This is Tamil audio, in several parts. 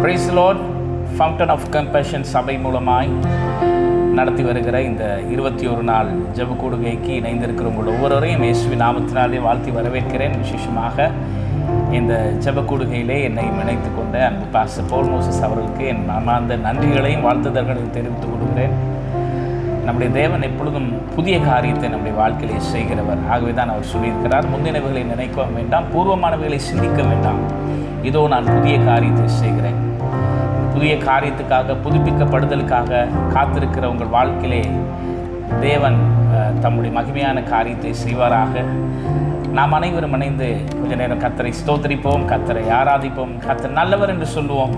Price the Lord. Fountain of compassion சபை மூலமாய் நடத்தி வருகிற இந்த 21 நாள் ஜெப கூடுகைக்கு இணைந்திருக்கிற உங்கள் ஒவ்வொருவரையும் இயேசுவின் நாமத்தினாலே வாழ்த்தி வரவேற்கிறேன். விசேஷமாக இந்த ஜெப கூடுகையிலே என்னை இணைத்து கொண்ட அன்பு பாஸ்டர் பவுல் மோசஸ் அவர்களுக்கு என் மனமார்ந்த நன்றிகளையும் வாழ்த்துதல்களையும் தெரிவித்துக் கொள்கிறேன். நம்முடைய தேவன் எப்பொழுதும் புதிய காரியத்தை நம்முடைய வாழ்க்கையிலே செய்கிறவர். ஆகவே தான் அவர் சொல்லியிருக்கிறார், முந்தினவைகளை நினைக்க வேண்டாம், பூர்வமானவைகளை சிந்திக்க வேண்டாம், இதோ நான் புதிய காரியத்தை செய்கிறேன். புதிய காரியத்துக்காக, புதுப்பிக்கப்படுதலுக்காக காத்திருக்கிற உங்கள் வாழ்க்கையிலே தேவன் தம்முடைய மகிமையான காரியத்தை செய்வாராக. நாம் அனைவரும் இணைந்து கொஞ்ச நேரம் கர்த்தரை ஸ்தோத்திரிப்போம், கர்த்தரை ஆராதிப்போம். கர்த்தர் நல்லவர் என்று சொல்லுவோம்.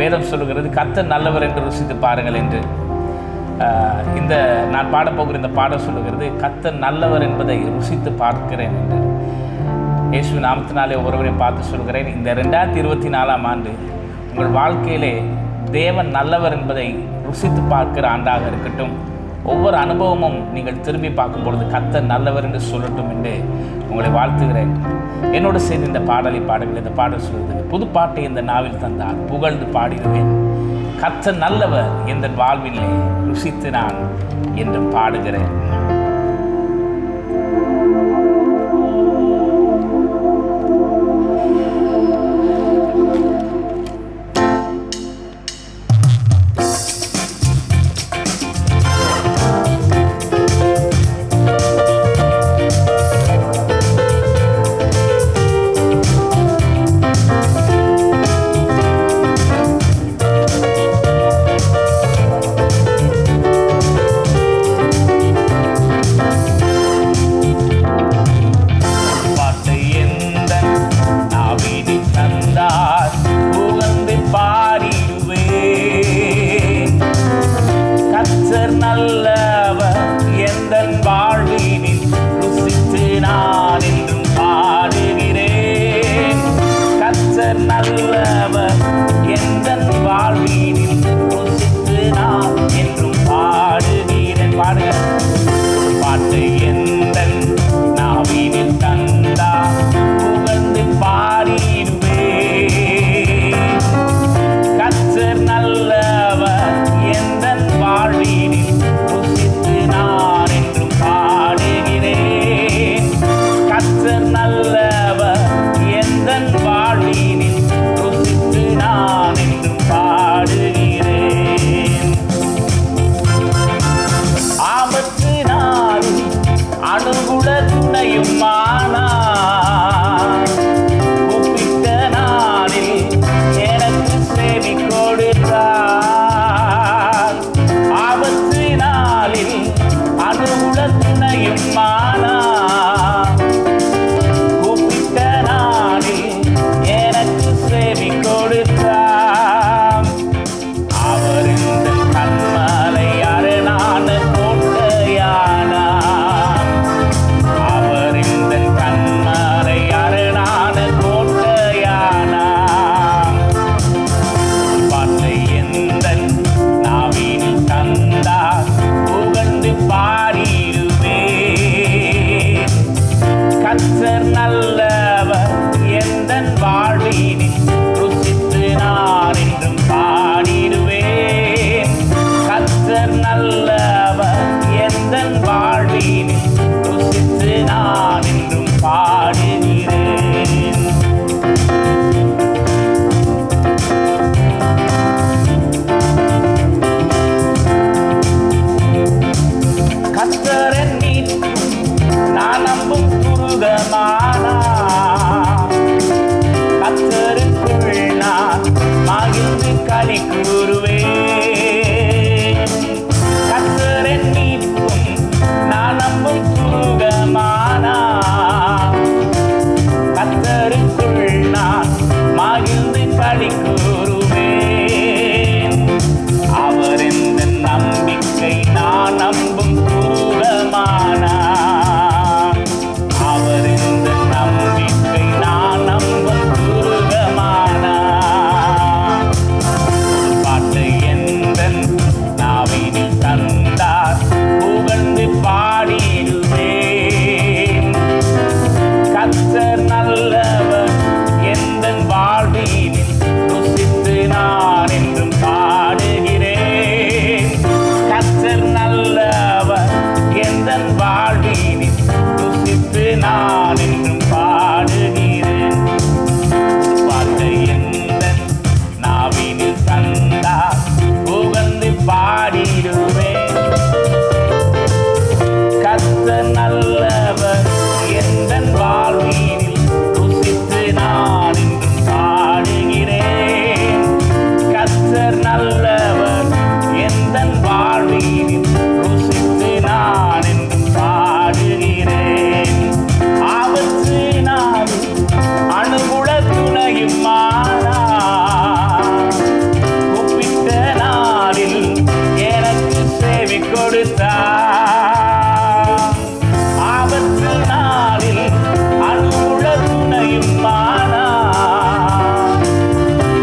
வேதம் சொல்லுகிறது, கர்த்தர் நல்லவர் என்று ருசித்து பாருங்கள் என்று. இந்த நான் பாடப்போகிற இந்த பாடம் சொல்லுகிறது, கர்த்தர் நல்லவர் என்பதை ருசித்து பார்க்கிறேன் என்று. இயேசு நாமத்தினாலே ஒருவரையும் பார்த்து சொல்கிறேன், இந்த 2024ஆம் ஆண்டு உங்கள் வாழ்க்கையிலே தேவன் நல்லவர் என்பதை ருசித்து பார்க்கிற ஆண்டாக இருக்கட்டும். ஒவ்வொரு அனுபவமும் நீங்கள் திரும்பி பார்க்கும் பொழுது கர்த்தர் நல்லவர் என்று சொல்லட்டும் என்று உங்களை வாழ்த்துகிறேன். என்னோடு சேர்ந்து இந்த பாடலை பாடுங்கள். இந்த பாடல் சொல்கிறது, புது பாட்டை இந்த நாவில் தந்தார், புகழ்ந்து பாடிடுவேன். கர்த்தர் நல்லவர் என்ற வாழ்விலே ருசித்து நான் என்றும் பாடுகிறேன். பாட்டை நான் என்றும் பாடுகிறேன். பாட்டை எந்த நாவினில் தந்தார் புகழ்ந்து பாடிடுவேன். கர்த்தர் நல்லவர் எந்தன் வாழ்வினில் ருசித்து நான் என்றும் பாடுகிறேன். கர்த்தர் நல்லவர் எந்தன் வாழ்வினில் ருசித்து நான் என்றும் பாடுகிறேன். ஆபத்து நாளில் அனுகூல துணையும் கூப்பிட்ட நாளில் எனக்கு சேவை கொடுத்தார். ஆபத்து நாளில் அனுகூல துணையும்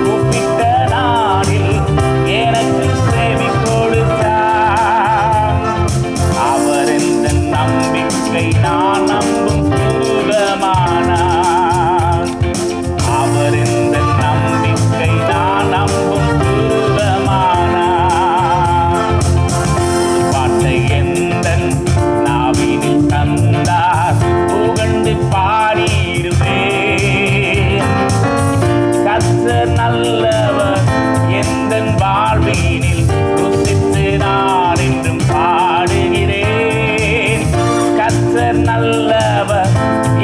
கூப்பிட்ட நாளில் எனக்கு சேவை கொடுத்தார். அவர் எந்த நம்பிக்கை நான் நம்பும் துருவமானார். அவர் எந்த நம்பிக்கை நான் நம்பும் துருவமானார். பாட்டை எந்த நாவினில் தந்தார் புகழ்ந்து பாடிடுவேன். கர்த்தர் நல்லவர் எந்தன் வாழ்வினில் ருசித்து நான் என்றும் பாடுகிறேன். கர்த்தர் நல்லவர்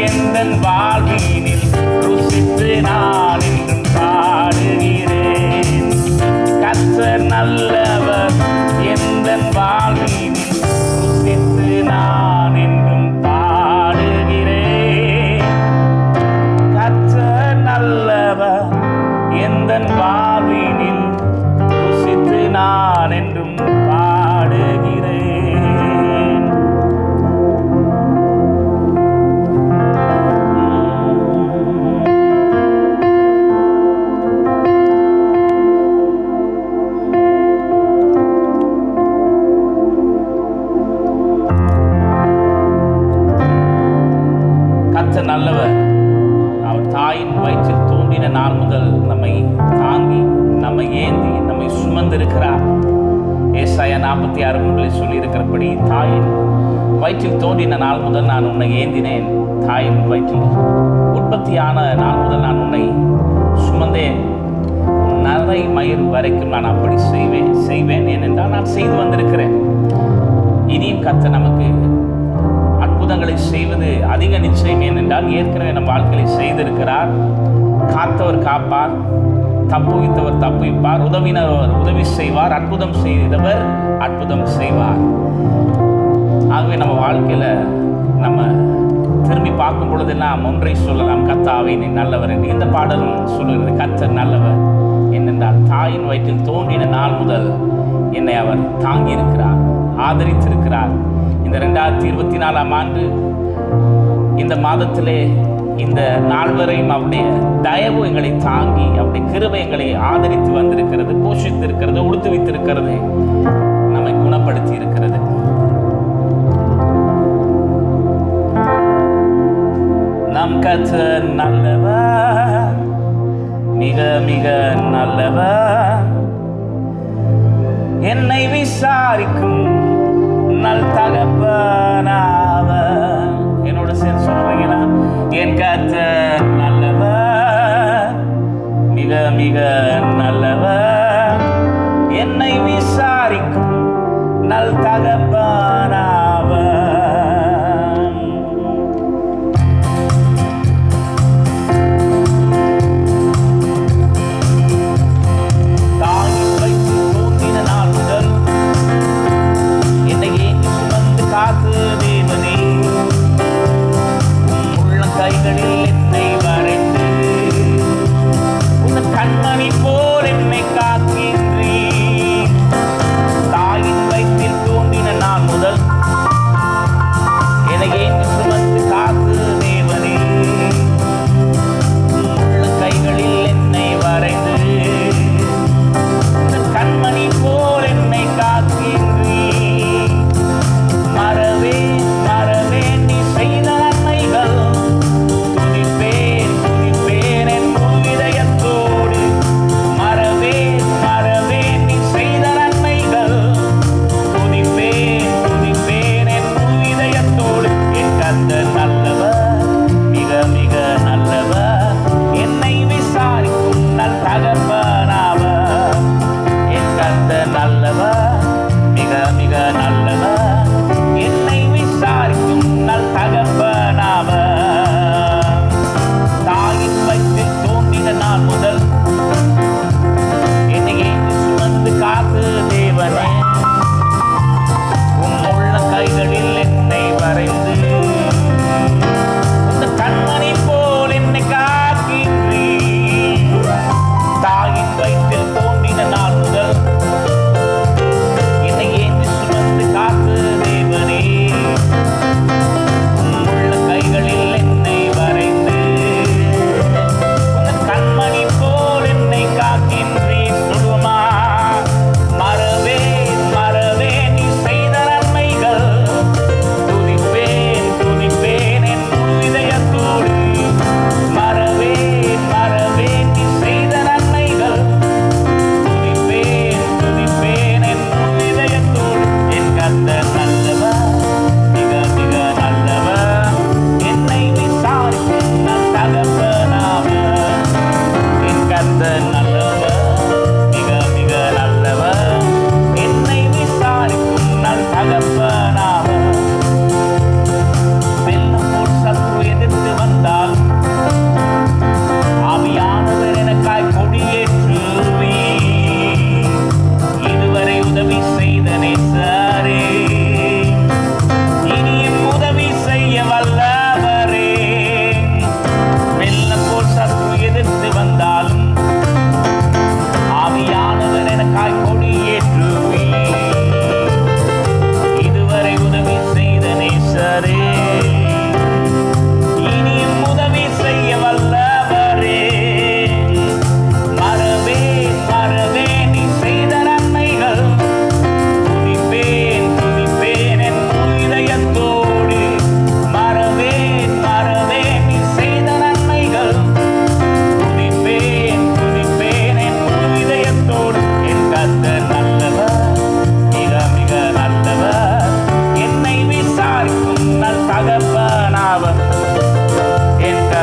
எந்தன் வாழ்வினில் ருசித்து நான் என்றும் பாடுகிறேன். கர்த்தர் நல்லவர் எந்தன் வாழ்வினில் ருசித்து நான் என்றும் பாடுகிறேன். கர்த்தர் நல்லவர் எந்தன் வாழ்வினில் ருசித்து நான் என்றும் பாடுகிறேன். கர்த்தர் நல்லவர். அவர் தாயின் வயிற்றில் தோன்றின நாள் முதல் நம்மை தாங்கி, நம்மை ஏந்தி, நம்மை சுமந்திருக்கிறார். ஏசாயா 46:3 சொல்லியிருக்கிறபடி, தாயின் வயிற்றில் தோன்றின நாள் முதல் நான் உன்னை ஏந்தினேன். தாயின் வயிற்றில் உற்பத்தியான நாள் முதல் நான் உன்னை சுமந்தேன். நரை மயிர் வரைக்கும் நான் அப்படி செய்வேன் ஏனென்றால் நான் செய்து வந்திருக்கிறேன். இனியும் கர்த்தர் நமக்கு அற்புதங்களை செய்வது அதிக நிச்சயம். ஏனென்றால் ஏற்கனவே நம் வாழ்க்கையை செய்திருக்கிறார். காத்தவர் காப்பார், தப்புவித்தவர் தப்புவிப்பார், உதவினவர் உதவி செய்வார், அற்புதம் செய்தவர் அற்புதம் செய்வார். ஆகவே நம்ம வாழ்க்கையில் நம்ம திரும்பி பார்க்கும் பொழுதெல்லாம் ஒன்றை சொல்லலாம், கர்த்தாவே நீ நல்லவர் என்று. இந்த பாடலும் சொல்லுகிறது, கர்த்தர் நல்லவர். ஏனென்றால் தாயின் வயிற்றில் தோன்றின நாள் முதல் என்னை அவர் தாங்கியிருக்கிறார், ஆதரித்திருக்கிறார். இந்த 2024ஆம் ஆண்டு இந்த மாதத்திலே இந்த நாள் வரையும் அவருடைய தயவு எங்களை தாங்கி, அவருடைய கிருபை எங்களை ஆதரித்து வந்திருக்கிறது, போஷித்திருக்கிறது, உடுத்துவித்திருக்கிறது, நம்மை குணப்படுத்தி இருக்கிறது. நம் கர்த்தர் நல்லவர், மிக மிக நல்லவர். என்னை விசாரிக்கும் நல் தகப்பனாவர். என்னோட சேர்ந்து சொல்றீங்களா? என் கர்த்தர் நல்லவர், மிக மிக நல்லவர். என்னை விசாரிக்கும் நல் தகப்பனாவர். தாயின் வயிற்றில் தோன்றின நாள் முதல் என்னை ஏங்கி சுமந்து காத்து தேவனே, உள்ள கைகளில்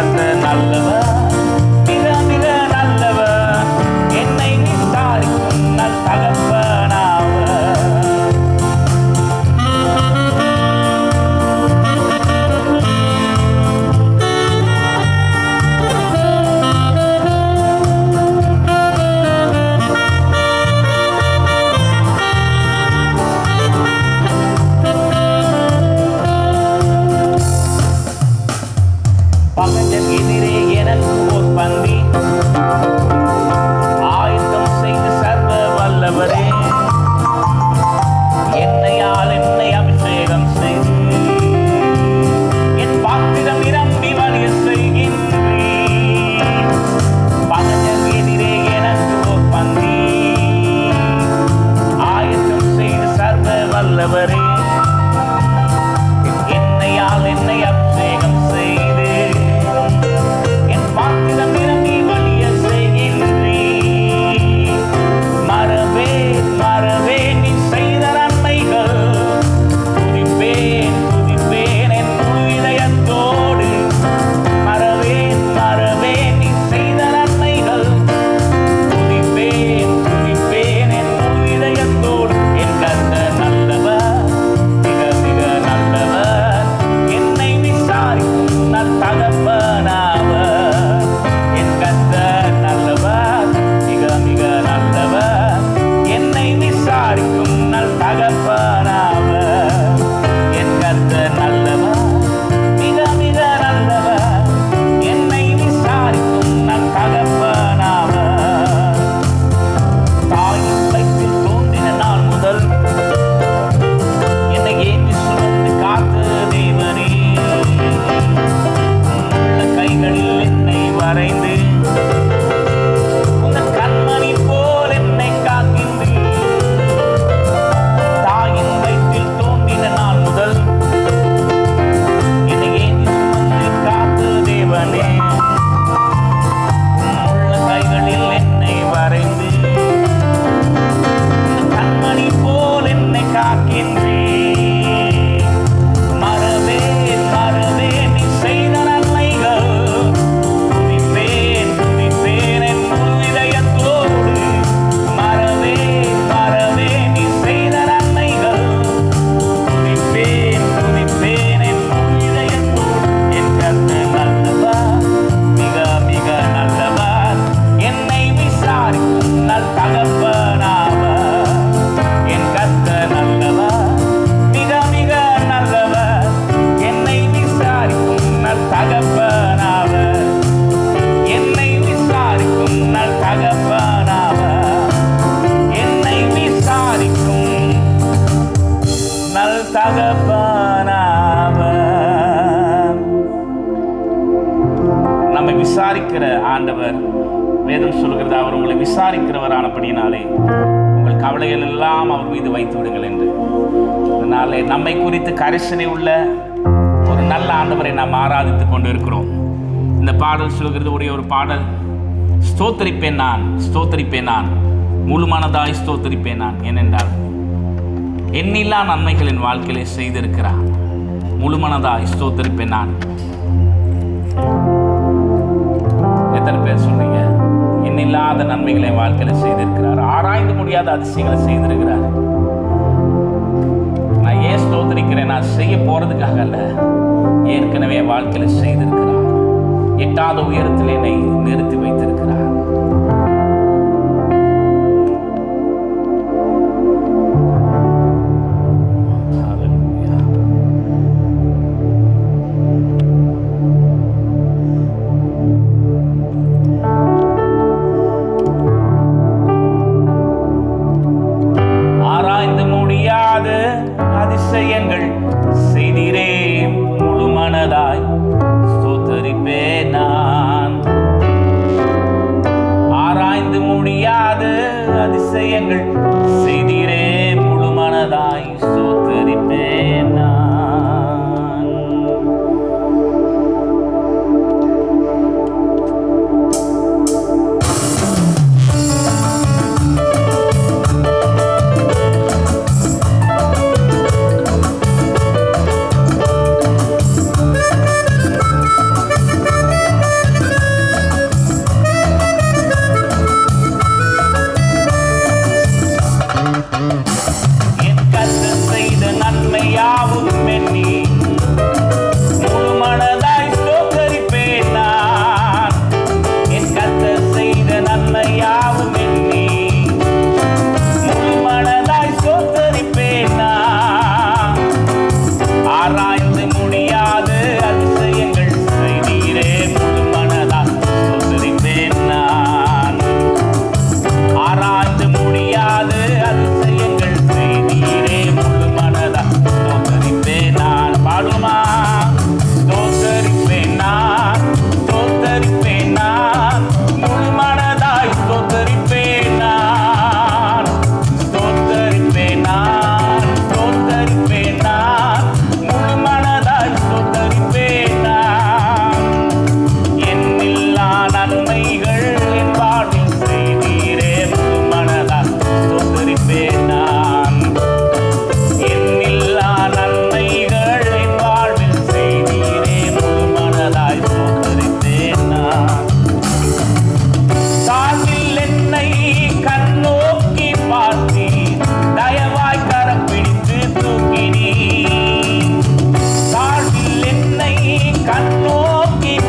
கர்த்தர் நல்லவர், மிக மிக நல்லவர், என்னை விசாரிக்கும் நல் தகப்பனாவர். பகைஞர் எதிரே எனக்கு ஓர் பந்தி ஆயத்தம் செய்து சர்வ வல்லவரே, என்னையால் என்னை அபிஷேகம் செய்து என் பாத்திரம் நிரம்பி வழிய செய்கின்றீர். பகைஞர் எதிரே எனக்கு ஓர் பந்தி ஆயத்தம் செய்து சர்வ வல்லவரே, என்னையால் என்னை அபிஷேகம் செய்து என் பாத்திரம் நிரம்பி வழிய செய்கின்றீர். மறவேன் மறவேன் நீ செய்த நன்மைகள், துதிப்பேன் துதிப்பேன் என் முழு இதயத்தோடு. மறவேன் மறவேன் நீ செய்த நன்மைகள், துதிப்பேன் துதிப்பேன் என் முழு இதயத்தோடு. என் கர்த்தர் நல்லவர், மிக மிக நல்லவர், என்னை விசாரிக்கும் நல் தகப்பனாவர். என் கர்த்தர் நல்லவர், மிக மிக நல்லவர், என்னை விசாரிக்கும் நல் தகப்பனாவர். என் கர்த்தர் நல்லவர், மிக மிக நல்லவர், என்னை விசாரிக்கும் நல் தகப்பனாவர். தாயின் வயிற்றில் தோன்றின நாள் முதல் என்னை ஏந்தி சுமந்து காத்த தேவனே, உள்ள கைகளில் என்னை வரைந்து உங்கள் கண்மணி போல் என்னை காக்கின்றீர். தாயின் வயிற்றில் தோன்றின நாள் முதல் என்னை ஏந்தி சுமந்து காத்த தேவனே, உள்ள கைகளில் என்னை வரைந்து கண்மணி போல் என்னை காக்கின்றீர். மறவேன் மறவேன் நீ செய்த நன்மைகள், துதிப்பேன் துதிப்பேன் என் முழு இதயத்தோடு. மறவேன் மறவேன் நீ செய்த நன்மைகள், துதிப்பேன் துதிப்பேன் என் முழு இதயத்தோடு. என் கர்த்தர் நல்லவர், மிக மிக நல்லவர், என்னை விசாரிக்கும் நல் தகப்பனாவர். என் கர்த்தர் நல்லவர், மிக மிக நல்லவர், என்னை விசாரிக்கும் நல் தகப்பனாவர். என்னை விசாரிக்கும் நல் தகப்பனாவர். என்னை விசாரிக்கும் நல் தகப்பனாவர். நம்மை விசாரிக்கிற ஆண்டவர், வேதம் சொல்கிறது அவர் உங்களை விசாரிக்கிறவரானபடினாலே உங்கள் கவலைகள் எல்லாம் அவர் மீது வைத்து விடுங்கள் என்று. அதனாலே நம்மை குறித்து கரிசனை உள்ள ஒரு நல்ல ஆண்டவரை நாம் ஆராதித்துக் கொண்டு இருக்கிறோம். இந்த பாடல் சொல்கிறது ஒரே ஒரு பாடல், ஸ்தோத்தரிப்பேன் நான் ஸ்தோத்தரிப்பேன் நான், முழு மனதாய் ஸ்தோத்தரிப்பேன் நான். ஏனென்றால் எண்ணில்லா நன்மைகளின் வாழ்க்கையிலே செய்திருக்கிறார். முழு மனதாய் ஸ்தோத்தரிப்பேன் நான். எத்தனை பேர் சொல்றீங்க? எண்ணில்லாத நன்மைகளை வாழ்க்கையில செய்திருக்கிறார், ஆராய்ந்து முடியாத அதிசயங்களை செய்திருக்கிறார். நான் ஏன் ஸ்தோத்திரிக்கிறேன்? நான் செய்ய போறதுக்காக அல்ல, ஏற்கனவே வாழ்க்கையில செய்திருக்கிறார். எட்டாத உயரத்தில் என்னை நிறுத்தி வைத்திருக்கிறார். ஆராய்ந்து முடியாத அதிசயங்கள் செய்திரே, முழு மனதாய் ஸ்தோத்தரிப்பேன் நான்.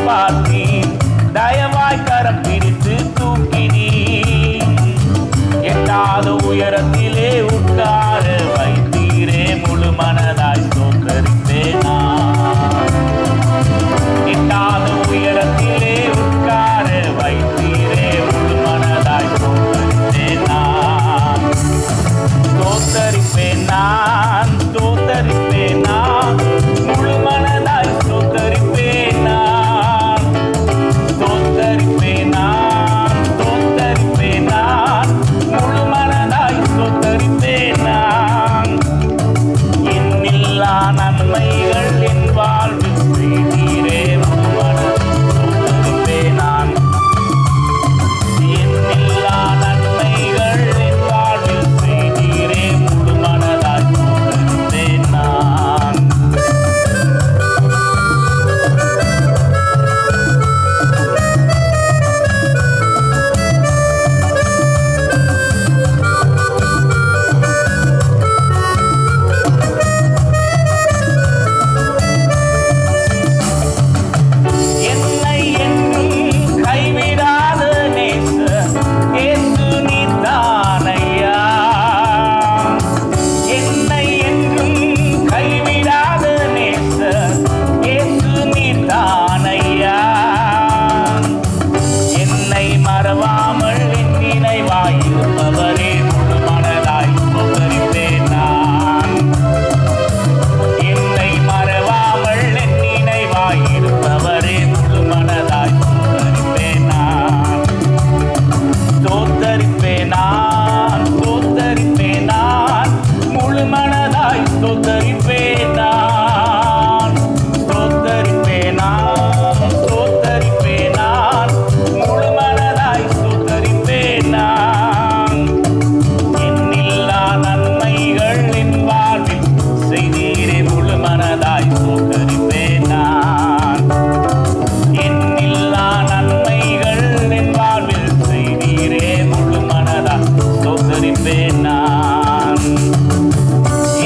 பார்த்தீர், தயவாய் கரம் பிடித்து தூக்கினீர். எட்டாத உயரத்திலே உட்கார வைத்தீரே, முழு மனதாய் ஸ்தோத்தரிப்பேன் நான். எட்டாத உயரத்திலே உட்கார வைத்தீரே, முழு மனதாய் ஸ்தோத்தரிப்பேன் நான். ஸ்தோத்தரிப்பேன் நான், ஸ்தோத்தரிப்பேன் நான், முழு மனதாய் ஸ்தோத்தரிப்பேன் நான். ஸ்தோத்தரிப்பேன் நான், ஸ்தோத்தரிப்பேன் நான், முழு மனதாய் ஸ்தோத்தரிப்பேன் நான். எண்ணில்லா நன்மைகள் என் வாழ்வில் செய்தீரே, முழு மனதாய் ஸ்தோத்தரிப்பேன் நான். எண்ணில்லா நன்மைகள் என் வாழ்வில் செய்தீரே, முழு மனதாய் ஸ்தோத்தரிப்பேன் நான். என்னை என்றும் கைவிடாத நேசர் இயேசு நீதானையா. என்னை என்றும் கைவிடாத நேசர் இயேசு நீதானையா. என்னை மறவாமல் என் நினைவாயிருப்பவரே, முழு மனதாய் ஸ்தோத்தரிப்பேன் நான். என்னை மறவாமல் என் நினைவாயிருப்பவரே, முழு மனதாய் ஸ்தோத்தரிப்பேன் நான். ஸ்தோத்தரிப்பேன் நான், ஸ்தோத்தரிப்பேன் நான், முழு மனதாய் ஸ்தோத்தரிப்பேன் நான். ஸ்தோத்தரிப்பேன் நான், ஸ்தோத்தரிப்பேன் நான், முழு மனதாய் ஸ்தோத்தரிப்பேன் நான். எண்ணில்லா நன்மைகள் என் வாழ்வில் செய்தீரே, முழு மனதாய் ஸ்தோத்தரிப்பேன் நான். எண்ணில்லா நன்மைகள் என் வாழ்வில் செய்தீரே, முழு மனதாய் ஸ்தோத்தரிப்பேன் நான்.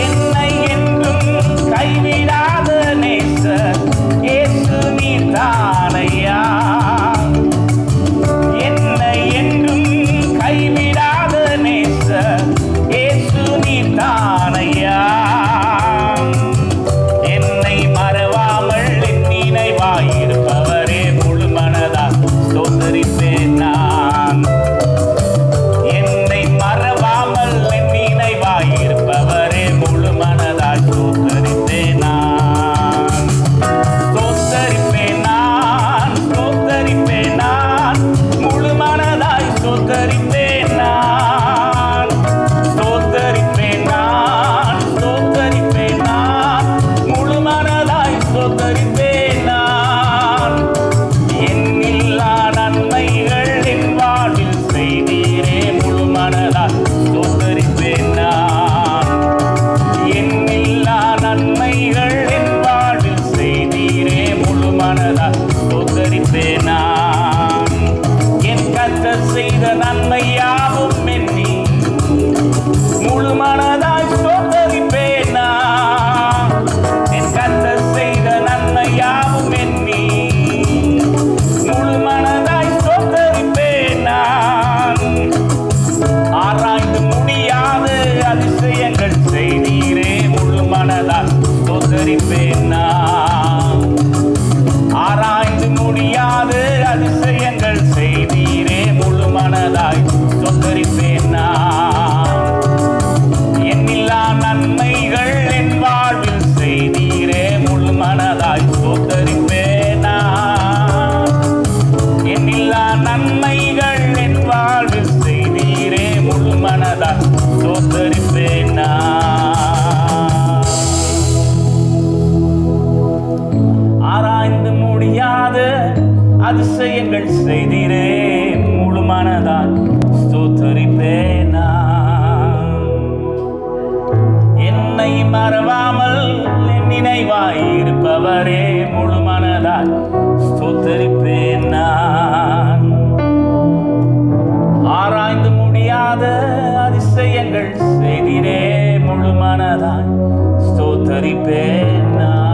என்னை என்றும் கைவிடாத நேசர் இயேசு நீதானையா. என்னை என்றும் கைவிடாத நேசர் இயேசு நீதானையா. என்னை மறவாமல் என் நினைவாயிருப்பவரே, முழு மனதாய் ஸ்தோத்தரிப்பேன் நான். என்னை மறவாமல் என் நினைவாயிருப்பவரே, முழு மனதாய் ஸ்தோத்தரிப்பேன் நான். ஸ்தோத்தரிப்பேன் நான், ஸ்தோத்தரிப்பேன் நான், முழு மனதாய் ஸ்தோத்தரிப்பேன் நான். ஸ்தோத்தரிப்பேன் நான், ஸ்தோத்தரிப்பேன் நான், முழு மனதாய் ஸ்தோத்தரிப்பேன் நான். எண்ணில்லா நன்மைகள் என் வாழ்வில் செய்தீரே, முழு மனதாய் ஸ்தோத்தரிப்பேன் நான். எண்ணில்லா நன்மைகள் என் வாழ்வில் செய்தீரே, முழு மனதாய் ஸ்தோத்தரிப்பேன் நான். என் கர்த்தர் செய்த நன்மை யாவும் எண்ணி முழு மனதாய் ஸ்தோத்தரிப்பேன் நான். என் கர்த்தர் செய்த நன்மை யாவும் எண்ணி முழு மனதாய் ஸ்தோத்தரிப்பேன் நான். ஆராய்ந்து முடியாத அதிசயங்கள் செய்தீரே, முழு மனதாய் ஸ்தோத்தரிப்பேன் நான். ஆராய்ந்து முடியாத அதிசயங்கள் செய்தீரே, முழு மனதாய் ஸ்தோத்தரிப்பேன் நான். எண்ணில்லா நன்மைகள் என் வாழ்வில் செய்தீரே, முழு மனதாய் ஸ்தோத்தரிப்பேன் நான். எண்ணில்லா நன்மைகள் என் வாழ்வில் செய்தீரே, முழு மனதாய் ஸ்தோத்தரிப்பேன் நான். ஆராய்ந்து முடியாத அதிசயங்கள் செய்தீரே, முழு மனதாய் ஸ்தோத்தரிப்பேன் நான். என்னை மறவாமல் என் நினைவாயிருப்பவரே, முழு மனதாய் ஸ்தோத்தரிப்பேன் நான். ஆராய்ந்து முடியாத அதிசயங்கள் செய்தீரே, முழு மனதாய் ஸ்தோத்தரிப்பேன் நான்.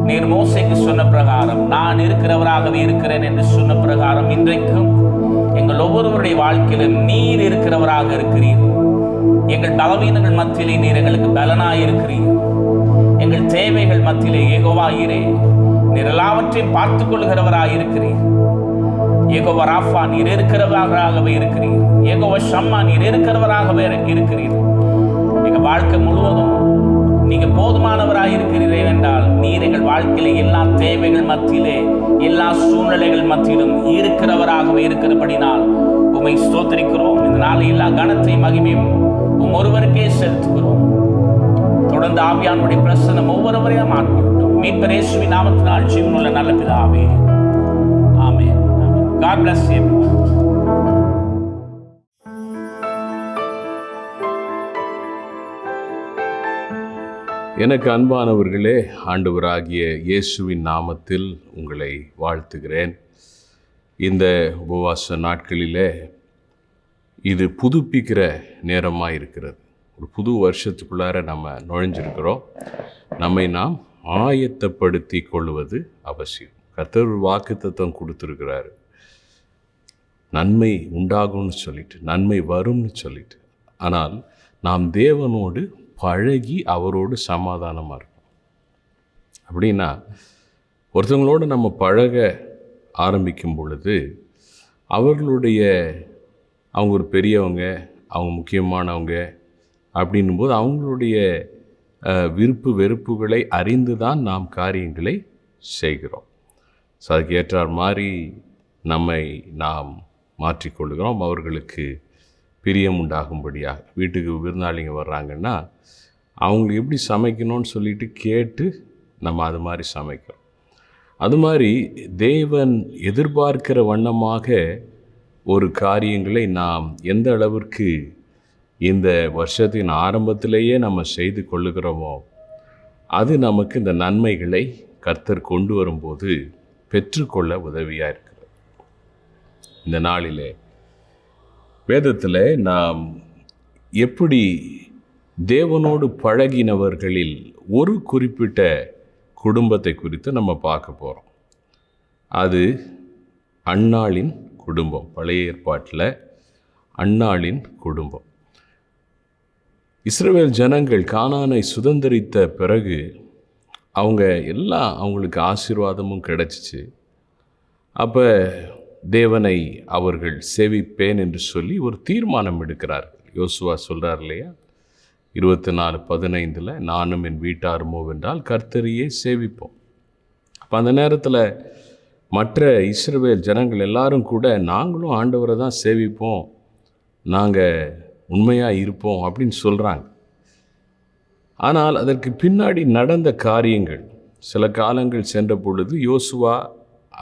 நீர் மோசேக்கு சொன்ன பிரகாரம், நான் இருக்கிறவராகவே இருக்கிறேன் என்று சொன்ன பிரகாரம், இன்றைக்கும் எங்கள் ஒவ்வொருவருடைய வாழ்க்கையிலும் நீர் இருக்கிறவராக இருக்கிறீர். எங்கள் பலவீனங்கள் மத்தியிலே நீர் எங்களுக்கு பலனாய் இருக்கிறீர். எங்கள் தேவைகள் மத்தியிலே யெகோவாயிரே நீர் எல்லாவற்றையும் பார்த்துக் கொள்கிறவராய் இருக்கிறீர். யெகோவா ராஃபா நீர் இருக்கிறவராகவே இருக்கிறீர். யெகோவா ஷம்மா நீர் இருக்கிறவராகவே இருக்கிறீர். எங்கள் வாழ்க்கை முழுவதும் நீங்க போதுமானவராய் இருக்கிறீர்கள் என்றால், நீர் எங்கள் வாழ்க்கையிலே எல்லா தேவைகள் மத்தியிலே, எல்லா சூழ்நிலைகள் மத்தியிலும் இருக்கிறவராகவே இருக்கிறபடினால் உம்மை ஸ்தோத்திரிக்கிறோம். இந்த நாளில் எல்லா கனத்தையும் மகிமையும் ஒருவருக்கே செலுத்துகிறோம். தொடர்ந்து ஆவியானுடைய பிரசன்னம் ஒவ்வொருவரையும் ஆட்கொள்ளட்டும். மீட்பர் இயேசுவின் நாமத்தினால் ஜீவனுள்ள நல்ல பிதாவே, ஆமென். God bless you. எனக்கு அன்பானவர்களே, ஆண்டவராகிய இயேசுவின் நாமத்தில் உங்களை வாழ்த்துகிறேன். இந்த உபவாச நாட்களிலே இது புதுப்பிக்கிற நேரமாக இருக்கிறது. ஒரு புது வருஷத்துக்குள்ளார நம்ம நுழைஞ்சிருக்கிறோம். நம்மை நாம் ஆயத்தப்படுத்தி கொள்வது அவசியம். கர்த்தர் வாக்குத்தத்தம் கொடுத்துருக்கிறாரு. நன்மை உண்டாகும்னு சொல்லிட்டு, நன்மை வரும்னு சொல்லிட்டு. ஆனால் நாம் தேவனோடு பழகி அவரோடு சமாதானமாக இருக்கும். அப்படின்னா ஒருத்தவங்களோடு நம்ம பழக ஆரம்பிக்கும் பொழுது அவர்களுடைய, அவங்க ஒரு பெரியவங்க, அவங்க முக்கியமானவங்க அப்படின்னும்போது அவங்களுடைய விருப்பு வெறுப்புகளை அறிந்து தான் நாம் காரியங்களை செய்கிறோம். ஸோ அதுக்கு ஏற்றார் மாதிரி நம்மை நாம் மாற்றிக்கொள்கிறோம். அவர்களுக்கு பிரியம் உண்டாகும்படியாக. வீட்டுக்கு விருந்தாளிங்க வர்றாங்கன்னா அவங்களுக்கு எப்படி சமைக்கணும்னு சொல்லிட்டு கேட்டு நம்ம அது மாதிரி சமைக்கிறோம். அது மாதிரி தேவன் எதிர்பார்க்கிற வண்ணமாக ஒரு காரியங்களை நாம் எந்த அளவிற்கு இந்த வருஷத்தின் ஆரம்பத்திலேயே நம்ம செய்து கொள்ளுகிறோமோ, அது நமக்கு இந்த நன்மைகளை கர்த்தர் கொண்டு வரும்போது பெற்றுக்கொள்ள உதவியாக இருக்கிறது. இந்த நாளிலே வேதத்தில் நாம் எப்படி தேவனோடு பழகினவர்களில் ஒரு குறிப்பிட்ட குடும்பத்தை குறித்து நம்ம பார்க்க போகிறோம். அது அன்னாளின் குடும்பம். பழைய ஏற்பாட்டில் அன்னாளின் குடும்பம். இஸ்ரவேல் ஜனங்கள் கானானை சுதந்திரித்த பிறகு அவங்களுக்கு ஆசீர்வாதமும் கிடைச்சிச்சு. அப்போ தேவனை அவர்கள் சேவிப்பேன் என்று சொல்லி ஒரு தீர்மானம் எடுக்கிறார்கள். யோசுவா சொல்கிறார் இல்லையா, 24:15 நானும் என் வீட்டாருமோ வென்றால் கர்த்தரையே சேவிப்போம். அப்போ அந்த நேரத்தில் மற்ற இஸ்ரவேல் ஜனங்கள் எல்லாரும் கூட நாங்களும் ஆண்டவரை தான் சேவிப்போம், நாங்கள் உண்மையாக இருப்போம் அப்படின்னு சொல்கிறாங்க. ஆனால் அதற்கு பின்னாடி நடந்த காரியங்கள், சில காலங்கள் சென்ற பொழுது யோசுவா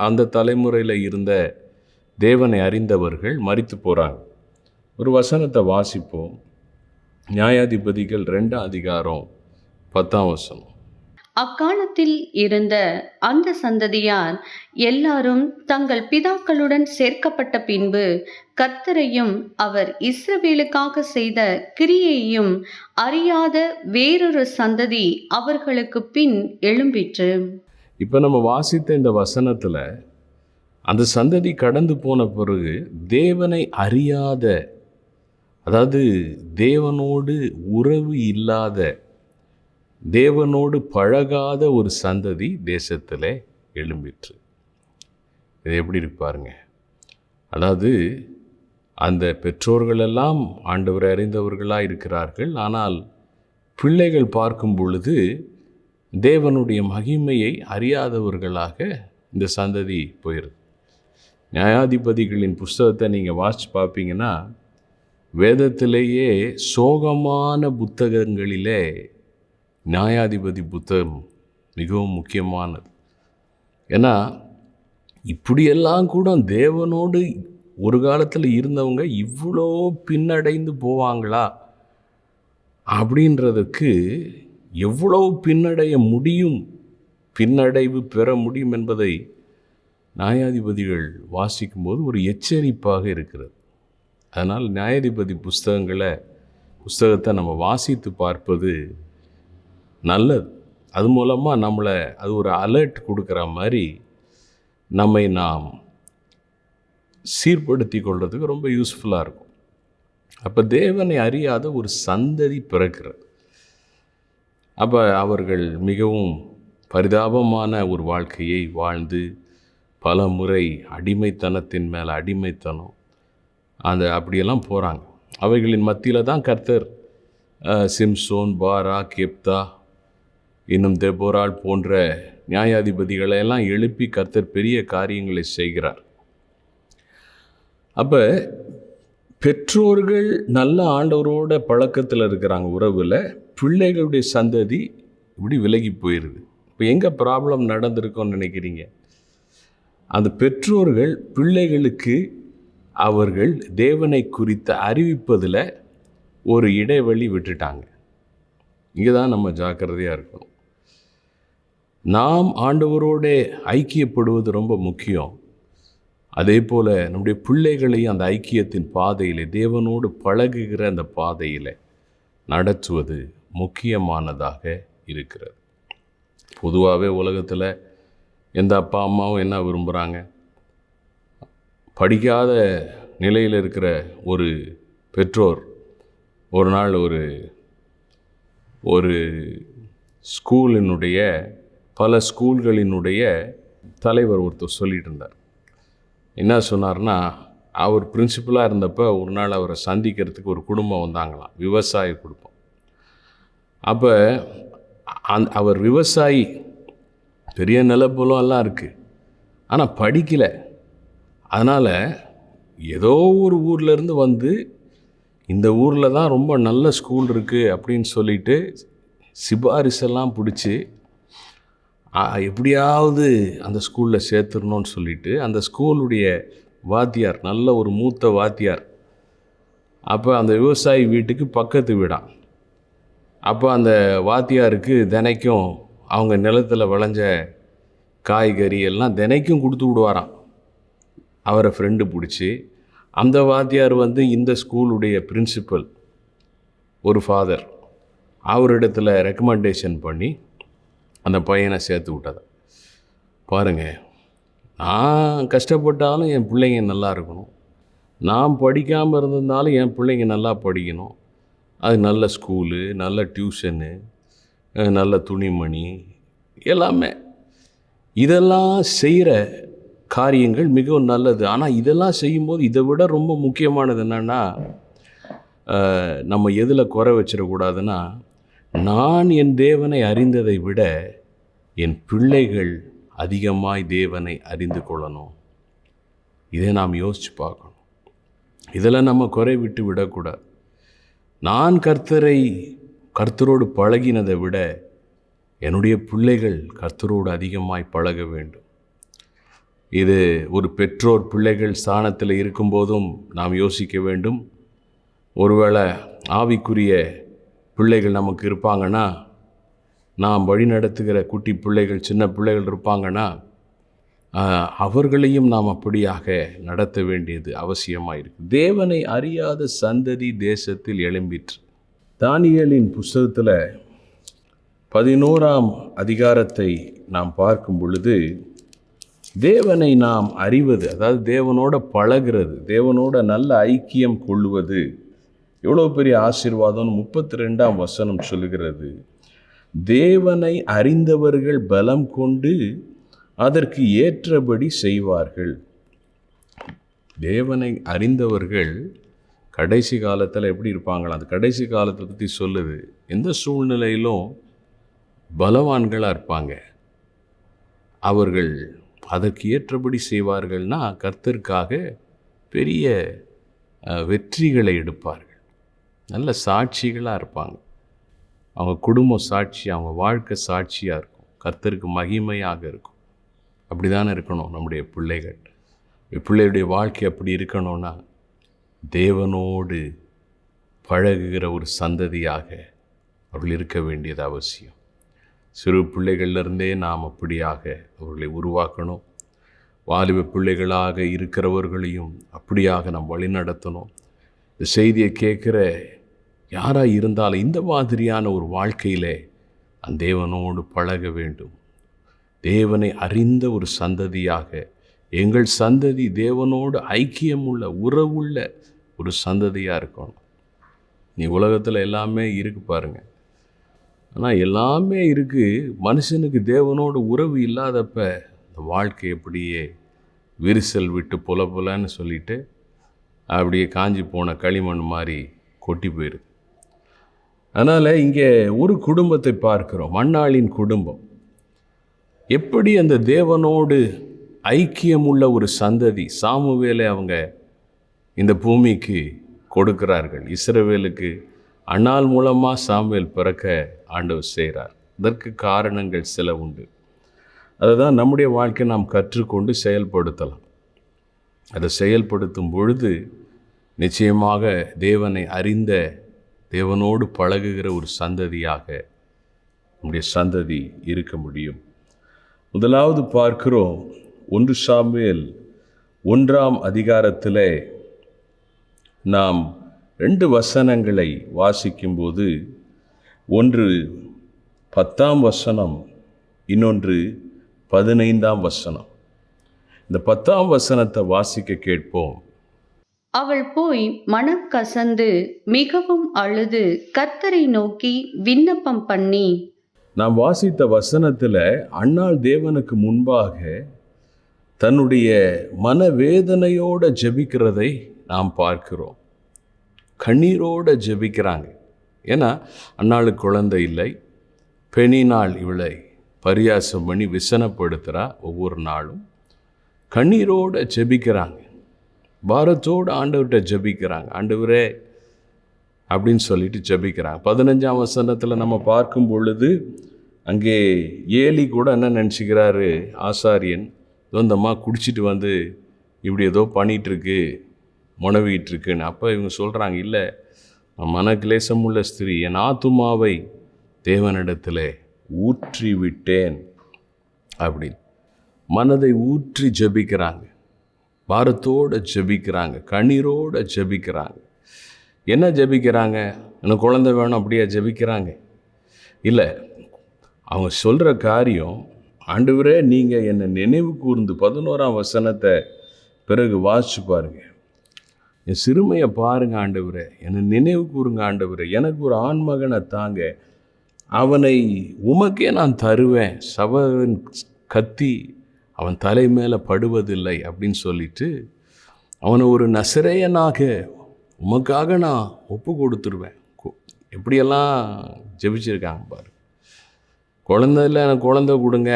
அந்த தலைமுறையில் இருந்த தேவனை அறிந்தவர்கள் மரித்து போகிறாங்க. ஒரு வசனத்தை வாசிப்போம். நியாயாதிபதிகள் 2:10. அக்காலத்தில் இருந்த அந்த சந்ததியார் எல்லாரும் தங்கள் பிதாக்களுடன் சேர்க்கப்பட்ட பின்பு கர்த்தரையும் அவர் இஸ்ரவேலுக்காக செய்த கிரியையையும் அறியாத வேறொரு சந்ததி அவர்களுக்கு பின் எழும்பிற்று. இப்போ நம்ம வாசித்த இந்த வசனத்தில் அந்த சந்ததி கடந்து போன பிறகு தேவனை அறியாத, அதாவது தேவனோடு உறவு இல்லாத, தேவனோடு பழகாத ஒரு சந்ததி தேசத்தில் எழும்பிற்று. இது எப்படி இருக்கு பாருங்க. அதாவது அந்த பெற்றோர்களெல்லாம் ஆண்டவரை அறிந்தவர்களாக இருக்கிறார்கள். ஆனால் பிள்ளைகள் பார்க்கும் பொழுது தேவனுடைய மகிமையை அறியாதவர்களாக இந்த சந்ததி போயிடுது. நியாயாதிபதிகளின் புஸ்தகத்தை நீங்கள் வாசித்து பார்ப்பீங்கன்னா வேதத்திலேயே சோகமான புத்தகங்களிலே நியாயாதிபதி புத்தகம் மிகவும் முக்கியமானது. ஏன்னா இப்படியெல்லாம் கூட தேவனோடு ஒரு காலத்தில் இருந்தவங்க இவ்வளோ பின்னடைந்து போவாங்களா அப்படின்றதுக்கு, எவ்வளவு பின்னடைய முடியும், பின்னடைவு பெற முடியும் என்பதை நியாயாதிபதிகள் வாசிக்கும்போது ஒரு எச்சரிப்பாக இருக்கிறது. அதனால் நியாயாதிபதி புஸ்தகத்தை நம்ம வாசித்து பார்ப்பது நல்லது. அது மூலமாக நம்மளை அது ஒரு அலர்ட் கொடுக்குற மாதிரி நம்மை நாம் சீர்படுத்தி கொள்றதுக்கு ரொம்ப யூஸ்ஃபுல்லாக இருக்கும். அப்போ தேவனை அறியாத ஒரு சந்ததி பிறக்கிறது. அப்போ அவர்கள் மிகவும் பரிதாபமான ஒரு வாழ்க்கையை வாழ்ந்து பல முறை அடிமைத்தனத்தின் மேலே அடிமைத்தனம் அப்படியெல்லாம் போகிறாங்க. அவைகளின் மத்தியில் தான் கர்த்தர் சிம்சோன், பாராக், எப்தா, இன்னும் தெபோராள் போன்ற நியாயாதிபதிகளை எல்லாம் எழுப்பி கர்த்தர் பெரிய காரியங்களை செய்கிறார். அப்போ பெற்றோர்கள் நல்ல ஆண்டவரோட பழக்கத்தில் இருக்கிறாங்க, உறவில் பிள்ளைகளுடைய சந்ததி இப்படி விலகி போயிடுது. இப்போ எங்கே ப்ராப்ளம் நடந்திருக்கும்னு நினைக்கிறீங்க? அந்த பெற்றோர்கள் பிள்ளைகளுக்கு அவர்கள் தேவனை குறித்து அறிவிப்பதில் ஒரு இடைவெளி விட்டுட்டாங்க. இங்கே தான் நம்ம ஜாக்கிரதையாக இருக்கணும். நாம் ஆண்டவரோட ஐக்கியப்படுவது ரொம்ப முக்கியம். அதே போல் நம்முடைய பிள்ளைகளையும் அந்த ஐக்கியத்தின் பாதையில், தேவனோடு பழகுகிற அந்த பாதையில் நடத்துவது முக்கியமானதாக இருக்கிறது. பொதுவாகவே உலகத்தில் எந்த அப்பா அம்மாவும் என்ன விரும்புகிறாங்க? படிக்காத நிலையில் இருக்கிற ஒரு பெற்றோர் ஒரு நாள் ஒரு ஸ்கூலினுடைய பல ஸ்கூல்களினுடைய தலைவர் ஒருத்தர் சொல்லிகிட்டு இருந்தார். என்ன சொன்னார்னா, அவர் பிரின்சிபலாக இருந்தப்போ ஒரு நாள் அவரை சந்திக்கிறதுக்கு ஒரு குடும்பம் வந்தாங்களாம், விவசாய குடும்பம். அப்போ அவர் விவசாயி, பெரிய நிலப்புலம் எல்லாம் இருக்குது, ஆனால் படிக்கலை. அதனால் ஏதோ ஒரு ஊர்லேருந்து வந்து இந்த ஊரில் தான் ரொம்ப நல்ல ஸ்கூல் இருக்குது அப்படின்னு சொல்லிட்டு சிபாரிசெல்லாம் பிடிச்சி எப்படியாவது அந்த ஸ்கூலில் சேர்த்துடணும்னு சொல்லிட்டு அந்த ஸ்கூலுடைய வாத்தியார், நல்ல ஒரு மூத்த வாத்தியார், அப்போ அந்த விவசாயி வீட்டுக்கு பக்கத்து வீடான். அப்போ அந்த வாத்தியாருக்கு தினைக்கும் அவங்க நிலத்தில் விளைஞ்ச காய்கறி எல்லாம் தினைக்கும் கொடுத்து விடுவாராம். அவரை ஃப்ரெண்டு பிடிச்சி அந்த வாத்தியார் வந்து இந்த ஸ்கூலுடைய பிரின்சிபல், ஒரு ஃபாதர், அவரிடத்தில் ரெக்கமெண்டேஷன் பண்ணி அந்த பையனை சேர்த்து விட்டதை பாருங்கள். நான் கஷ்டப்பட்டாலும் என் பிள்ளைங்க நல்லா இருக்கணும், நான் படிக்காமல் இருந்திருந்தாலும் என் பிள்ளைங்க நல்லா படிக்கணும், அது நல்ல ஸ்கூலு, நல்ல டியூஷனு, நல்ல துணிமணி, எல்லாமே இதெல்லாம் செய்கிற காரியங்கள் மிகவும் நல்லது. ஆனால் இதெல்லாம் செய்யும்போது இதை விட ரொம்ப முக்கியமானது என்னென்னா, நம்ம எதில் குறை வச்சிடக்கூடாதுன்னா, நான் என் தேவனை அறிந்ததை விட என் பிள்ளைகள் அதிகமாய் தேவனை அறிந்து கொள்ளணும். இதை நாம் யோசித்து பார்க்கணும். இதில் நம்ம குறை விட்டு விடக்கூடாது. நான் கர்த்தரோடு பழகினதை விட என்னுடைய பிள்ளைகள் கர்த்தரோடு அதிகமாய் பழக வேண்டும். இது ஒரு பெற்றோர் பிள்ளைகள் ஸ்தானத்தில் இருக்கும்போதும் நாம் யோசிக்க வேண்டும். ஒருவேளை ஆவிக்குரிய பிள்ளைகள் நமக்கு இருப்பாங்கன்னா, நாம் வழி நடத்துகிற குட்டி பிள்ளைகள், சின்ன பிள்ளைகள் இருப்பாங்கன்னா, அவர்களையும் நாம் அப்படியாக நடத்த வேண்டியது அவசியமாக இருக்குது. தேவனை அறியாத சந்ததி தேசத்தில் எழும்பிற்று. தானியேலின் புஸ்தகத்தில் 11ஆம் அதிகாரத்தை நாம் பார்க்கும் பொழுது, தேவனை நாம் அறிவது, அதாவது தேவனோட பழகிறது, தேவனோட நல்ல ஐக்கியம் கொள்வது எவ்வளோ பெரிய ஆசீர்வாதம். 32ஆம் வசனம் சொல்லுகிறது, தேவனை அறிந்தவர்கள் பலம் கொண்டு அதற்கு ஏற்றபடி செய்வார்கள். தேவனை அறிந்தவர்கள் கடைசி காலத்தில் எப்படி இருப்பாங்களா? அந்த கடைசி காலத்தை பற்றி சொல்லுது. எந்த சூழ்நிலையிலும் பலவான்களாக இருப்பாங்க. அவர்கள் அதற்கு ஏற்றபடி செய்வார்கள்னா கர்த்தருக்காக பெரிய வெற்றிகளை எடுப்பார்கள். நல்ல சாட்சிகளாக இருப்பாங்க. அவங்க குடும்ப சாட்சி, அவங்க வாழ்க்கை சாட்சியாக இருக்கும், கர்த்தருக்கு மகிமையாக இருக்கும். அப்படி தானே இருக்கணும் நம்முடைய பிள்ளைகள். பிள்ளையுடைய வாழ்க்கை அப்படி இருக்கணும்னா தேவனோடு பழகுகிற ஒரு சந்ததியாக அவர்கள் இருக்க வேண்டியது அவசியம். சிறு பிள்ளைகள்லேருந்தே நாம் அப்படியாக அவர்களை உருவாக்கணும். வாலிப பிள்ளைகளாக இருக்கிறவர்களையும் அப்படியாக நாம் வழி நடத்தணும். இந்த செய்தியை கேட்குற யாராக இருந்தாலும் இந்த மாதிரியான ஒரு வாழ்க்கையில் அந்த தேவனோடு பழக வேண்டும். தேவனை அறிந்த ஒரு சந்ததியாக எங்கள் சந்ததி தேவனோடு ஐக்கியமுள்ள உறவுள்ள ஒரு சந்ததியாக இருக்கணும். நீ உலகத்தில் எல்லாமே இருக்கு பாருங்க, ஆனால் எல்லாமே இருக்குது, மனுஷனுக்கு தேவனோடு உறவு இல்லாதப்ப இந்த வாழ்க்கை எப்படியே விரிசல் விட்டு புலன்னு சொல்லிட்டு அப்படியே காஞ்சி போன களிமண் மாதிரி கொட்டி போயிருக்கு. அதனால் இங்கே ஒரு குடும்பத்தை பார்க்கிறோம், மண்ணாளின் குடும்பம். எப்படி அந்த தேவனோடு ஐக்கியமுள்ள ஒரு சந்ததி சாமுவேலை அவங்க இந்த பூமிக்கு கொடுக்கிறார்கள். இஸ்ரவேலுக்கு அன்னாள் மூலமாக சாமுவேல் பிறக்க ஆண்டவர் செய்கிறார். இதற்கு காரணங்கள் சில உண்டு. அதை தான் நம்முடைய வாழ்க்கையை நாம் கற்றுக்கொண்டு செயல்படுத்தலாம். அதை செயல்படுத்தும் பொழுது நிச்சயமாக தேவனை அறிந்த தேவனோடு பழகுகிற ஒரு சந்ததியாக நம்முடைய சந்ததி இருக்க முடியும். முதலாவது பார்க்கிறோம், 1 சாமுவேல் 1ஆம் அதிகாரத்தில் நாம் 2 வசனங்களை வாசிக்கும்போது, ஒன்று 10ஆம் வசனம், இன்னொன்று 15ஆம் வசனம். இந்த 10ஆம் வசனத்தை வாசிக்க கேட்போம். அவள் போய் மனம் கசந்து மிகவும் அழுது கர்த்தரை நோக்கி விண்ணப்பம் பண்ணி. நாம் வாசித்த வசனத்தில் அன்னாள் தேவனுக்கு முன்பாக தன்னுடைய மனவேதனையோட ஜெபிக்கிறதை நாம் பார்க்கிறோம். கண்ணீரோடு ஜெபிக்கிறாங்க. ஏன்னா அன்னாளுக்கு குழந்தை இல்லை. பெனினாள் இவளை பரியாசம் பண்ணி விசனப்படுத்துகிறா. ஒவ்வொரு நாளும் கண்ணீரோடு ஜெபிக்கிறாங்க, பாரத்தோடு ஆண்டவர்கிட்ட ஜெபிக்கிறாங்க. ஆண்டவரே அப்படின்னு சொல்லிட்டு ஜெபிக்கிறாங்க. 15ஆம் வசனத்தில் நம்ம பார்க்கும் பொழுது அங்கே ஏலி கூட என்ன நினச்சிக்கிறாரு, ஆசாரியன் சொந்தம்மா குடிச்சிட்டு வந்து இப்படி ஏதோ பண்ணிகிட்ருக்கு, முனவிட்டுருக்குன்னு. அப்போ இவங்க சொல்கிறாங்க, இல்லை, மனக்லேசம் உள்ள ஸ்திரீ, என் ஆத்துமாவை தேவனிடத்தில் ஊற்றி விட்டேன் அப்படின்னு மனதை ஊற்றி ஜெபிக்கிறாங்க, பாரத்தோடு ஜெபிக்கிறாங்க, கண்ணீரோடு ஜெபிக்கிறாங்க. என்ன ஜெபிக்கிறாங்க? எனக்கு குழந்தை வேணும் அப்படியே ஜெபிக்கிறாங்க? இல்லை, அவங்க சொல்கிற காரியம், ஆண்டவரே நீங்கள் என்னை நினைவு கூர்ந்து 11ஆம் வசனத்தை பிறகு வாசிச்சு பாருங்க. என் சிறுமையை பாருங்க ஆண்டவரே, என்னை நினைவு கூறுங்க ஆண்டவரே, எனக்கு ஒரு ஆண்மகனை தாங்க, அவனை உமக்கே நான் தருவேன், சவன் கத்தி அவன் தலை மேலே படுவதில்லை அப்படின்னு சொல்லிட்டு அவனை ஒரு நசரேயனாக உமக்காக நான் ஒப்பு கொடுத்துருவேன். எப்படியெல்லாம் ஜெபிச்சிருக்காங்க பாரு. குழந்தை இல்லை, எனக்கு குழந்தை கொடுங்க,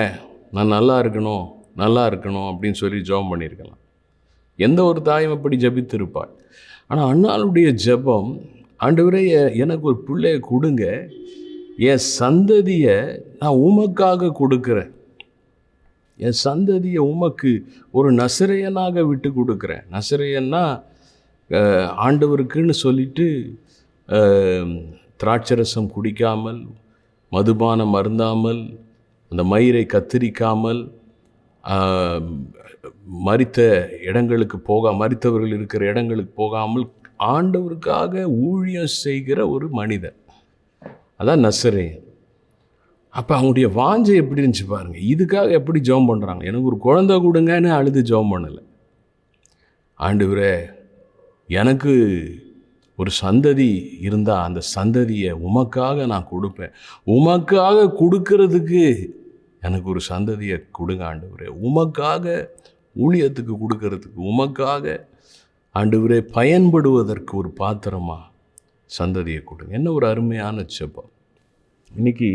நான் நல்லா இருக்கணும் அப்படின்னு சொல்லி ஜெபம் பண்ணியிருக்கலாம். எந்த ஒரு தாயும் அப்படி ஜெபித்திருப்பாள். ஆனால் அன்னாளுடைய ஜெபம், ஆண்டவரே எனக்கு ஒரு பிள்ளையை கொடுங்க, என் சந்ததியை நான் உமக்காக கொடுக்குறேன், என் சந்ததியை உமக்கு ஒரு நசரேயனாக விட்டு கொடுக்குறேன். நசரேயன்னா ஆண்டவருக்குன்னு சொல்லிட்டு திராட்சரசம் குடிக்காமல், மதுபானம் அருந்தாமல், அந்த மயிரை கத்தரிக்காமல், மரித்தவர்கள் இருக்கிற இடங்களுக்கு போகாமல் ஆண்டவருக்காக ஊழியம் செய்கிற ஒரு மனிதன், அதான் நசரேயன். அப்போ அவங்களுடைய வாஞ்சை எப்படி இருந்துச்சு பாருங்கள். இதுக்காக எப்படி ஜெபம் பண்ணுறாங்க, எனக்கு ஒரு குழந்தை கொடுங்கன்னு அழுது ஜெபம் பண்ணலை. ஆண்டவரே எனக்கு ஒரு சந்ததி இருந்தால் அந்த சந்ததியை உமக்காக நான் கொடுப்பேன், உமக்காக கொடுக்கறதுக்கு எனக்கு ஒரு சந்ததியை கொடுங்க ஆண்டவரே, உமக்காக ஊழியத்துக்கு கொடுக்கறதுக்கு, உமக்காக ஆண்டவரே பயன்படுவதற்கு ஒரு பாத்திரமாக சந்ததியை கொடுங்க. என்ன ஒரு அருமையான ஜெபம். இன்றைக்கி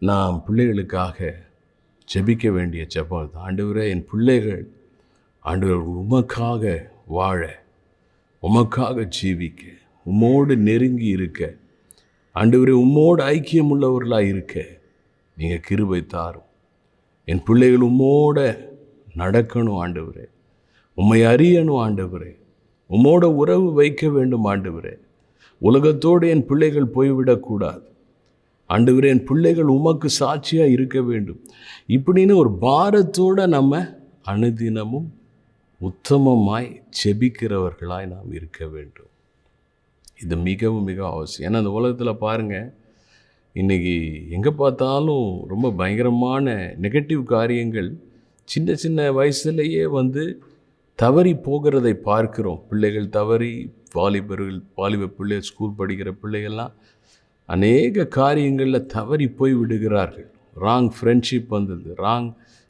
நாம் பிள்ளைகளுக்காக ஜெபிக்க வேண்டிய ஜெபம் தான். ஆண்டவரே என் பிள்ளைகள் ஆண்டவர் உமக்காக வாழ, உமக்காக ஜீவிக்க, உம்மோடு நெருங்கி இருக்க, ஆண்டவரே உம்மோடு ஐக்கியம் உள்ளவர்களாக இருக்க நீங்கள் கிருபை தாரும். என் பிள்ளைகள் உம்மோட நடக்கணும் ஆண்டவரே, உம்மை அறியணும் ஆண்டவரே, உம்மோட உறவு வைக்க வேண்டும் ஆண்டவரே. உலகத்தோடு என் பிள்ளைகள் போய்விடக்கூடாது ஆண்டவரே, என் பிள்ளைகள் உமக்கு சாட்சியாக இருக்க வேண்டும். இப்படின்னு ஒரு பாரத்தோடு நம்ம அனுதினமும் உத்தமமாய் ஜெபிக்கிறவர்களாய் நாம் இருக்க வேண்டும். இது மிகவும் மிக அவசியம். ஏன்னா அந்த உலகத்தில் பாருங்கள், இன்றைக்கி எங்கே பார்த்தாலும் ரொம்ப பயங்கரமான நெகட்டிவ் காரியங்கள் சின்ன சின்ன வயசுலேயே தவறி போகிறதை பார்க்கிறோம். பிள்ளைகள் தவறி, வாலிப பிள்ளைகள், ஸ்கூல் படிக்கிற பிள்ளைகள்லாம் அநேக காரியங்களில் தவறி போய் விடுகிறார்கள். ராங் ஃப்ரெண்ட்ஷிப்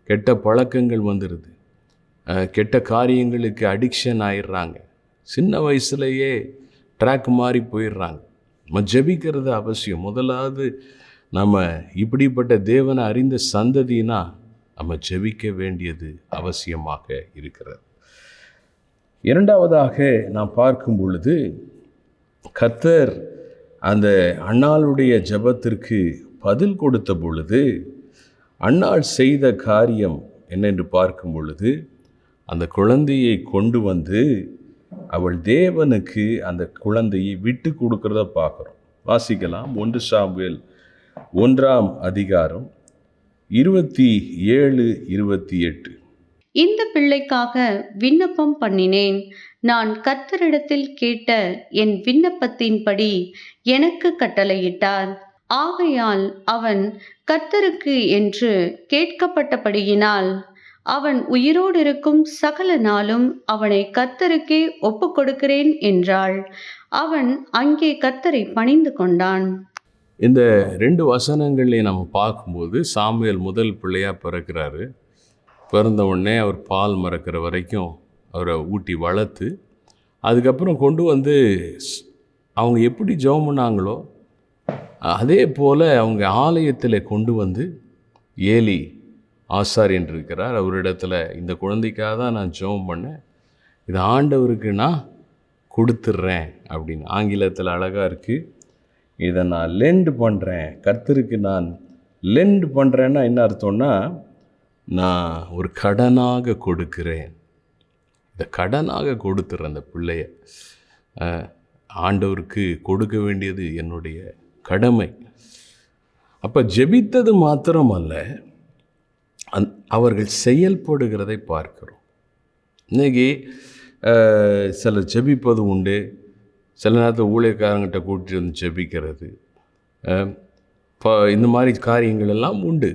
கெட்ட பழக்கங்கள் வந்துடுது, கெட்ட காரியங்களுக்கு அடிக்ஷன் ஆயிடுறாங்க. சின்ன வயசுலேயே ட்ராக் மாறி போயிடுறாங்க. நம்ம ஜெபிக்கிறது அவசியம். முதலாவது நம்ம இப்படிப்பட்ட தேவனை அறிந்த சந்ததினா நம்ம ஜெபிக்க வேண்டியது அவசியமாக இருக்கிறது. இரண்டாவதாக நாம் பார்க்கும் பொழுது, கர்த்தர் அந்த அன்னாளுடைய ஜெபத்திற்கு பதில் கொடுத்த பொழுது அன்னாள் செய்த காரியம் என்னென்று பார்க்கும் பொழுது, அந்த குழந்தையை கொண்டு அவள் தேவனுக்கு அந்த குழந்தையை விட்டு கொடுக்கிறத பார்க்குறோம். வாசிக்கலாம். 1 சாமுவேல் 1ஆம் அதிகாரம் 27, 28. இந்த பிள்ளைக்காக விண்ணப்பம் பண்ணினேன். நான் கர்த்தரிடத்தில் கேட்ட என் விண்ணப்பத்தின்படி எனக்கு கட்டளையிட்டார். ஆகையால் அவன் கர்த்தருக்கு என்று கேட்கப்பட்டபடியினால் அவன் உயிரோடு இருக்கும் சகல நாளும் அவனை கர்த்தருக்கே ஒப்புக் கொடுக்கிறேன் என்றாள். அவன் அங்கே கர்த்தரை பணிந்து கொண்டான். இந்த 2 வசனங்களையும் நம்ம பார்க்கும்போது, சாமுவேல் முதல் பிள்ளையாக பிறக்கிறாரு. பிறந்த உடனே அவர் பால் மறக்கிற வரைக்கும் அவரை ஊட்டி வளர்த்து, அதுக்கப்புறம் கொண்டு அவங்க எப்படி ஜெபம் பண்ணாங்களோ அதே போல் அவங்க ஆலயத்தில் கொண்டு ஏலி ஆசாரியன் இருக்கிறார், அவரிடத்துல இந்த குழந்தைக்காக தான் நான் ஜெபம் பண்ணேன், இது ஆண்டவருக்கு நான் கொடுத்துட்றேன் அப்படின்னு. ஆங்கிலத்தில் அழகாக இருக்குது. இதை நான் லெண்ட் பண்ணுறேன், கர்த்தருக்கு நான் லெண்ட் பண்ணுறேன்னா என்ன அர்த்தம்னா, நான் ஒரு கடனாக கொடுக்கிறேன், இந்த கடனாக கொடுத்துட்றேன் அந்த பிள்ளைய. ஆண்டவருக்கு கொடுக்க வேண்டியது என்னுடைய கடமை. அப்போ ஜெபித்தது மாத்திரமல்ல, அவர்கள் செயல்படுகிறதை பார்க்கிறோம். இன்றைக்கி சிலர் ஜெபிப்பது உண்டு, சில நேரத்தில் ஊழியக்காரங்கிட்ட கூட்டிட்டு ஜெபிக்கிறது, இந்த மாதிரி காரியங்கள் எல்லாம் உண்டு.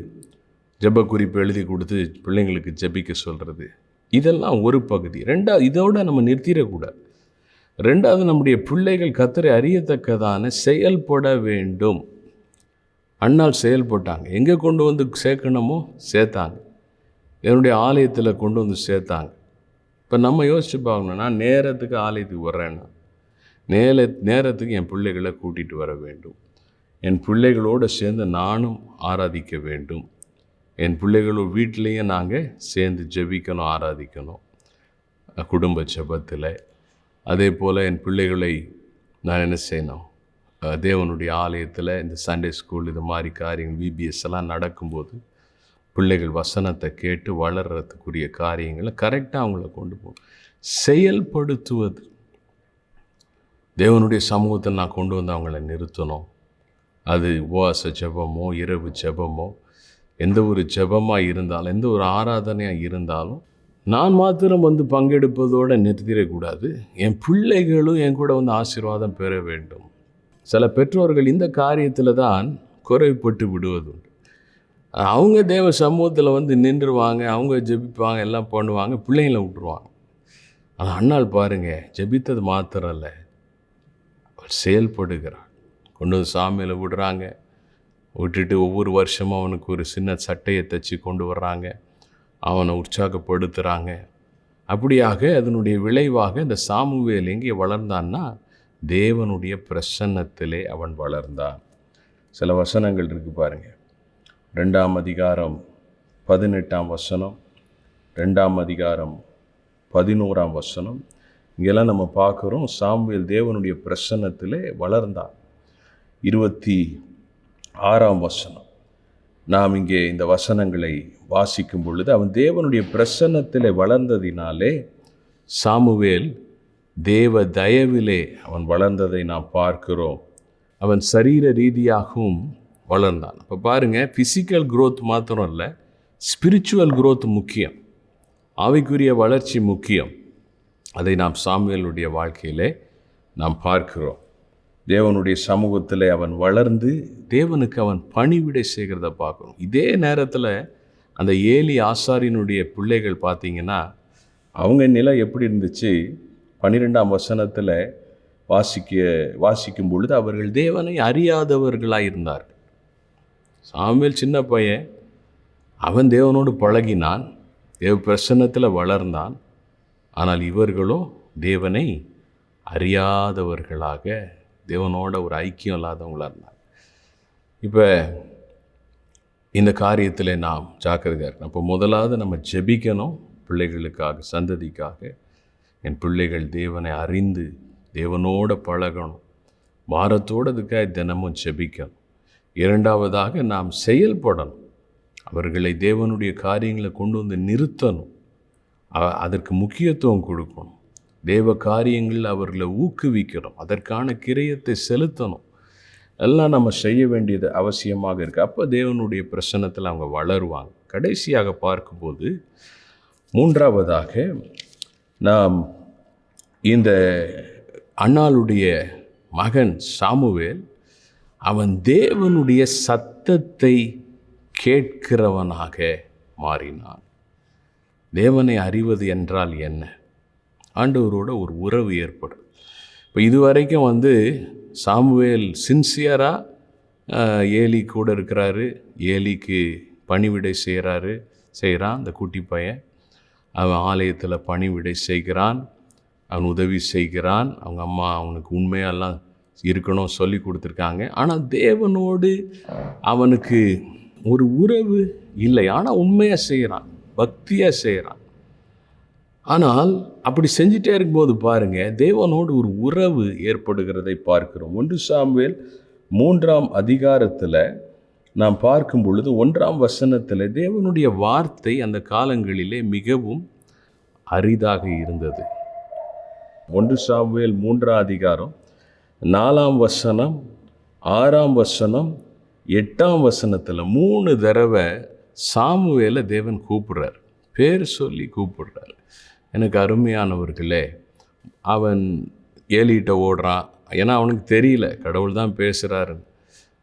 ஜெப குறிப்பு எழுதி கொடுத்து பிள்ளைங்களுக்கு ஜெபிக்க சொல்கிறது, இதெல்லாம் ஒரு பகுதி. இதோட நம்ம நிறுத்திடக்கூடாது. ரெண்டாவது, நம்முடைய பிள்ளைகள் கர்த்தரை அறியத்தக்கதான செயல்பட வேண்டும். அன்னாள் செயல்பட்டாங்க. எங்கே கொண்டு சேர்க்கணுமோ சேர்த்தாங்க, என்னுடைய ஆலயத்தில் கொண்டு சேர்த்தாங்க. இப்போ நம்ம யோசிச்சு பார்க்கணும், நான் நேரத்துக்கு ஆலயத்துக்கு வர்றேன்னா நேரத்துக்கு என் பிள்ளைகளை கூட்டிகிட்டு வர வேண்டும், என் பிள்ளைகளோடு சேர்ந்து நானும் ஆராதிக்க வேண்டும், என் பிள்ளைகளோட வீட்டிலையே நாங்கள் சேர்ந்து ஜெபிக்கணும், ஆராதிக்கணும் குடும்ப ஜெபத்தில். அதே போல் என் பிள்ளைகளை நான் என்ன செய்யணும், தேவனுடைய ஆலயத்தில் இந்த சண்டே ஸ்கூல் இது மாதிரி காரியங்கள் VBS எல்லாம் நடக்கும்போது பிள்ளைகள் வசனத்தை கேட்டு வளர்கிறதுக்குரிய காரியங்களை கரெக்டாக அவங்கள கொண்டு போகணும். செயல்படுத்துவது, தேவனுடைய சமூகத்தை நான் கொண்டு அவங்கள நிறுத்தணும். அது உபவாச ஜெபமோ இரவு ஜெபமோ எந்த ஒரு ஜெபமாக இருந்தாலும், எந்த ஒரு ஆராதனையாக இருந்தாலும் நான் மாத்திரம் பங்கெடுப்பதோடு நிறுத்திடக்கூடாது. என் பிள்ளைகளும் என் கூட ஆசீர்வாதம் பெற வேண்டும். சில பெற்றோர்கள் இந்த காரியத்தில் தான் குறைப்பட்டு விடுவதுண்டு. அவங்க தேவ சமூகத்தில் நின்றுவாங்க, அவங்க ஜெபிப்பாங்க, எல்லாம் பண்ணுவாங்க, பிள்ளைங்களை விட்டுருவாங்க. ஆனால் அன்னாள் பாருங்கள், ஜெபித்தது மாத்திரம் இல்லை, அவள் செயல்படுகிறாள். கொண்டு சாமியில் விடுறாங்க, விட்டுட்டு ஒவ்வொரு வருஷமும் அவனுக்கு ஒரு சின்ன சட்டையை தைச்சி கொண்டு வர்றாங்க, அவனை உற்சாகப்படுத்துகிறாங்க. அப்படியாக அதனுடைய விளைவாக இந்த சாமுவேல் எங்கே வளர்ந்தான்னா, தேவனுடைய பிரசன்னத்திலே அவன் வளர்ந்தான். சில வசனங்கள் இருக்குது பாருங்கள். 2ஆம் அதிகாரம் 18ஆம் வசனம், 2ஆம் அதிகாரம் 11ஆம் வசனம், இங்கெல்லாம் நம்ம பார்க்குறோம் சாமுவேல் தேவனுடைய பிரசன்னத்திலே வளர்ந்தான். 26ஆம் வசனம், நாம் இங்கே இந்த வசனங்களை வாசிக்கும் பொழுது, அவன் தேவனுடைய பிரசன்னத்திலே வளர்ந்ததினாலே சாமுவேல் தேவ தயவிலே அவன் வளர்ந்ததை நாம் பார்க்கிறோம். அவன் சரீர ரீதியாகவும் வளர்ந்தான். இப்போ பாருங்கள், ஃபிசிக்கல் க்ரோத் மாத்திரம் இல்லை, ஸ்பிரிச்சுவல் க்ரோத் முக்கியம், ஆவிக்குரிய வளர்ச்சி முக்கியம். அதை நாம் சாமுவேலுடைய வாழ்க்கையிலே நாம் பார்க்கிறோம். தேவனுடைய சமூகத்தில் அவன் வளர்ந்து தேவனுக்கு அவன் பணிவிடை செய்கிறத பார்க்கணும். இதே நேரத்தில் அந்த ஏலி ஆசாரியனுடைய பிள்ளைகள் பார்த்தீங்கன்னா அவங்க நிலை எப்படி இருந்துச்சு? 12ஆம் வசனத்தில் வாசிக்கும் பொழுது அவர்கள் தேவனை அறியாதவர்களாக இருந்தார்கள். சாமுவேல் சின்ன பையன், அவன் தேவனோடு பழகினான், தேவ பிரசன்னத்தில் வளர்ந்தான். ஆனால் இவர்களோ தேவனை அறியாதவர்களாக, தேவனோட ஒரு ஐக்கியம் இல்லாதவங்களாக இருந்தாங்க. இப்போ இந்த காரியத்தில் நாம் ஜாக்கிரதையாக இருக்கணும். அப்போ முதலாவது நம்ம ஜெபிக்கணும் பிள்ளைகளுக்காக, சந்ததிக்காக. என் பிள்ளைகள் தேவனை அறிந்து தேவனோட பழகணும், வாரத்தோடு அதுக்காக தினமும் ஜெபிக்கணும். இரண்டாவதாக நாம் செயல்படணும், அவர்களை தேவனுடைய காரியங்களை கொண்டு வந்து நிறுத்தணும், அதற்கு முக்கியத்துவம் கொடுக்கணும், தேவ காரியங்கள் அவர்களை ஊக்குவிக்கணும், அதற்கான கிரயத்தை செலுத்தணும். எல்லாம் நம்ம செய்ய வேண்டியது அவசியமாக இருக்குது. அப்போ தேவனுடைய பிரசன்னத்தில் அவங்க வளருவாங்க. கடைசியாக பார்க்கும்போது மூன்றாவதாக நாம் இந்த அன்னாளுடைய மகன் சாமுவேல், அவன் தேவனுடைய சத்தத்தை கேட்கிறவனாக மாறினான். தேவனை அறிவது என்றால் என்ன? ஆண்டவரோட ஒரு உறவு ஏற்படும். இப்போ இதுவரைக்கும் சாமுவேல் சின்சியராக ஏலி கூட இருக்கிறாரு, ஏலிக்கு பணிவிடை செய்கிறான். அந்த குட்டி பையன் அவன் ஆலயத்தில் பணிவிடை செய்கிறான், அவன் உதவி செய்கிறான். அவங்க அம்மா அவனுக்கு உண்மையெல்லாம் இருக்கணும் சொல்லி கொடுத்துருக்காங்க. ஆனால் தேவனோடு அவனுக்கு ஒரு உறவு இல்லை. ஆனால் உண்மையாக செய்கிறான், பக்தியாக செய்கிறான். ஆனால் அப்படி செஞ்சிட்டே இருக்கும்போது பாருங்கள், தேவனோடு ஒரு உறவு ஏற்படுகிறதை பார்க்கிறோம். 1 சாமுவேல் 3ஆம் அதிகாரத்தில் நாம் பார்க்கும் பொழுது 1ஆம் வசனத்தில் தேவனுடைய வார்த்தை அந்த காலங்களிலே மிகவும் அரிதாக இருந்தது. 1 சாமுவேல் 3ஆம் அதிகாரம் 4ஆம் வசனம், 6ஆம் வசனம், 8ஆம் வசனத்தில் 3 தடவை சாமுவேலை தேவன் கூப்பிடுறார், பேர் சொல்லி கூப்பிடுறார். எனக்கு அருமையானவர்களே, அவன் ஏலிகிட்ட ஓடுறான். ஏன்னா அவனுக்கு தெரியல கடவுள் தான் பேசுகிறாரு,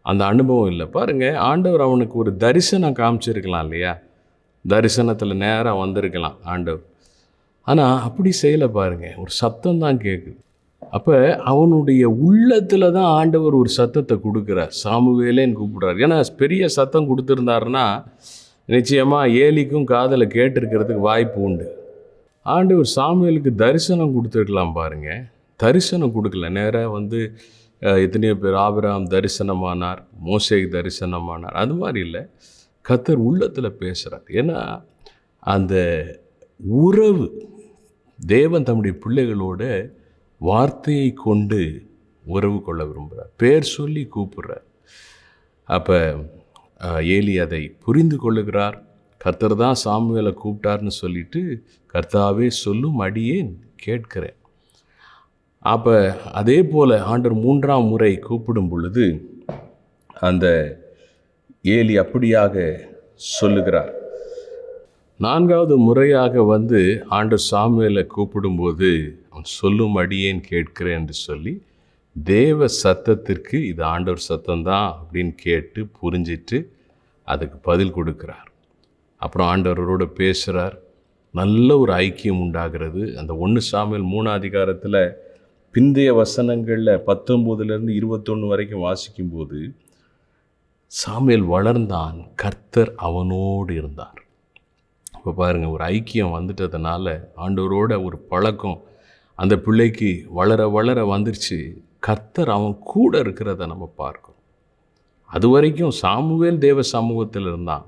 அந்த அனுபவம் இல்லை. பாருங்கள், ஆண்டவர் அவனுக்கு ஒரு தரிசனம் காமிச்சிருக்கலாம் இல்லையா? தரிசனத்தில் நேராக வந்திருக்கலாம் ஆண்டவர். ஆனால் அப்படி செய்யலை. பாருங்கள், ஒரு சத்தம் தான் கேட்குது. அப்போ அவனுடைய உள்ளத்தில் தான் ஆண்டவர் ஒரு சத்தத்தை கொடுக்குறார். சாமுவேலேன்னு கூப்பிடுறார். ஏன்னா பெரிய சத்தம் கொடுத்துருந்தாருன்னா நிச்சயமாக ஏலிக்கும் காதில் கேட்டிருக்கிறதுக்கு வாய்ப்பு உண்டு. ஆண்டவர் சாமுவேலுக்கு தரிசனம் கொடுத்துருக்கலாம். பாருங்கள், தரிசனம் கொடுக்கல. நேராக எத்தனையோ பேர், ஆபிரகாம் தரிசனமானார், மோசேக்கு தரிசனமானார், அது மாதிரி இல்லை. கர்த்தர் உள்ளத்தில் பேசுகிறார். ஏன்னா அந்த உறவு, தேவன் தம்முடைய பிள்ளைகளோட வார்த்தையை கொண்டு உறவு கொள்ள விரும்புகிறார், பேர் சொல்லி கூப்பிடுறார். அப்போ ஏலி அதை புரிந்து கொள்ளுகிறார். கர்த்தர் தான் சாமுவேலை கூப்பிட்டார்னு சொல்லிட்டு, கர்த்தாவே சொல்லும் அடியேன் கேட்கிறேன். அப்போ அதே போல் ஆண்டவர் 3ஆம் முறை கூப்பிடும் பொழுது அந்த ஏலி அப்படியாக சொல்லுகிறார். 4வது முறையாக ஆண்டவர் சாமுவேலை கூப்பிடும்போது அவன் சொல்லும் அடியேன் கேட்கிறேன் என்று சொல்லி, தேவ சத்தத்திற்கு இது ஆண்டவர் சத்தம்தான் அப்படின்னு கேட்டு புரிஞ்சிட்டு அதுக்கு பதில் கொடுக்குறார். அப்புறம் ஆண்டவரோடு பேசுகிறார். நல்ல ஒரு ஐக்கியம் உண்டாகிறது. அந்த 1 சாமுவேல் 3ஆம் அதிகாரத்தில் பிந்தைய வசனங்களில் 19லேருந்து 21 வரைக்கும் வாசிக்கும்போது, சாமுவேல் வளர்ந்தான், கர்த்தர் அவனோடு இருந்தார். இப்போ பாருங்கள், ஒரு ஐக்கியம் வந்துட்டதுனால ஆண்டவரோட ஒரு பழக்கம் அந்த பிள்ளைக்கு வளர வளர வந்துருச்சு. கர்த்தர் அவன் கூட இருக்கிறத நம்ம பார்க்கணும். அது வரைக்கும் சாமுவேல் தேவ சமூகத்தில் இருந்தான்.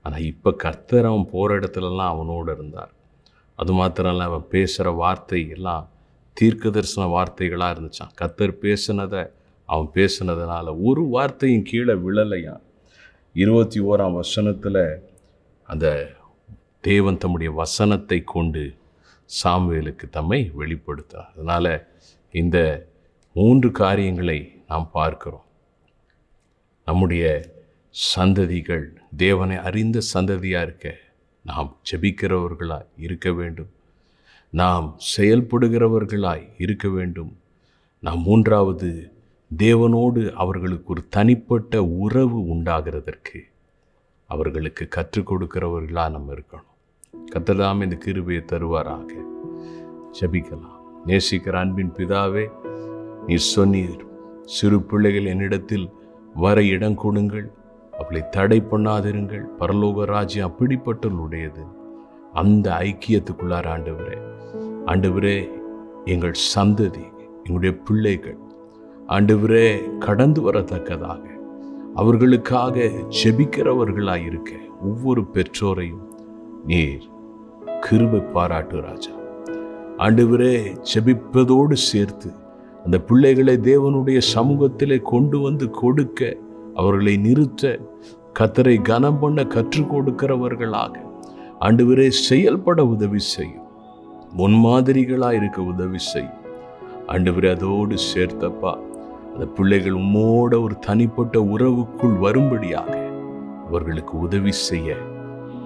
ஆனால் இப்போ கர்த்தர் அவன் போகிற இடத்துலலாம் அவனோடு இருந்தார். அது மாத்திரம் இல்லை, அவன் பேசுகிற வார்த்தை எல்லாம் தீர்க்க தரிசன வார்த்தைகளாக இருந்துச்சான். கர்த்தர் பேசுனதை அவன் பேசுனதுனால ஒரு வார்த்தையும் கீழே விழலையான். 21ஆம் வசனத்தில் அந்த தேவன் தம்முடைய வசனத்தை கொண்டு சாமுவேலுக்கு தம்மை வெளிப்படுத்தார். அதனால் இந்த 3 காரியங்களை நாம் பார்க்கிறோம். நம்முடைய சந்ததிகள் தேவனை அறிந்த சந்ததியாக இருக்க நாம் ஜெபிக்கிறவர்களாய் இருக்க வேண்டும், நாம் செயல்படுகிறவர்களாய் இருக்க வேண்டும். நாம் 3வது தேவனோடு அவர்களுக்கு ஒரு தனிப்பட்ட உறவு உண்டாகிறதற்கு அவர்களுக்கு கற்றுக் கொடுக்கிறவர்களாக நம்ம இருக்கணும். கர்த்தர் இந்த கிருபையை தருவாராக. ஜெபிக்கலாம். நேசிக்கிற அன்பின் பிதாவே, நீர் சொன்னீர், சிறு பிள்ளைகள் என்னிடத்தில் வர இடம் கொடுங்கள், அவளை தடை பண்ணாதிருங்கள், பரலோக ராஜ்யம் அப்படிப்பட்டவர்களுடையது. அந்த ஐக்கியத்துக்குள்ளார ஆண்டவரே எங்கள் சந்ததி, எங்களுடைய பிள்ளைகள் ஆண்டவரே கடந்து வரத்தக்கதாக அவர்களுக்காக ஜெபிக்கிறவர்களாயிருக்க ஒவ்வொரு பெற்றோரையும் நீர் கிருபை பாராட்டு ராஜா. ஆண்டவரே, ஜெபிப்பதோடு சேர்த்து அந்த பிள்ளைகளை தேவனுடைய சமூகத்திலே கொண்டு வந்து கொடுக்க, அவர்களை நிறுத்த, கர்த்தரை கனம் பண்ண கற்றுக் கொடுக்கிறவர்களாக ஆண்டவரே செயல்பட உதவி செய்யும். முன்மாதிரிகளாக இருக்க உதவி செய்யும். ஆண்டவரே, அதோடு சேர்த்தப்பா அந்த பிள்ளைகள் உம்மோட ஒரு தனிப்பட்ட உறவுக்குள் வரும்படியாக அவர்களுக்கு உதவி செய்ய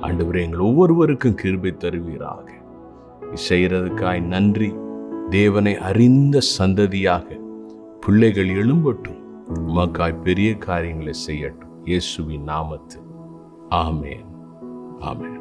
ஆண்டவரே எங்கள் ஒவ்வொருவருக்கும் கிருபை தருவீராக. செய்கிறதுக்காய் நன்றி. தேவனை அறிந்த சந்ததியாக பிள்ளைகள் எழும்பட்டும், உமக்காய் பெரிய காரியங்களை செய்யட்டும். இயேசுவின் நாமத்தில் ஆமென், ஆமென்.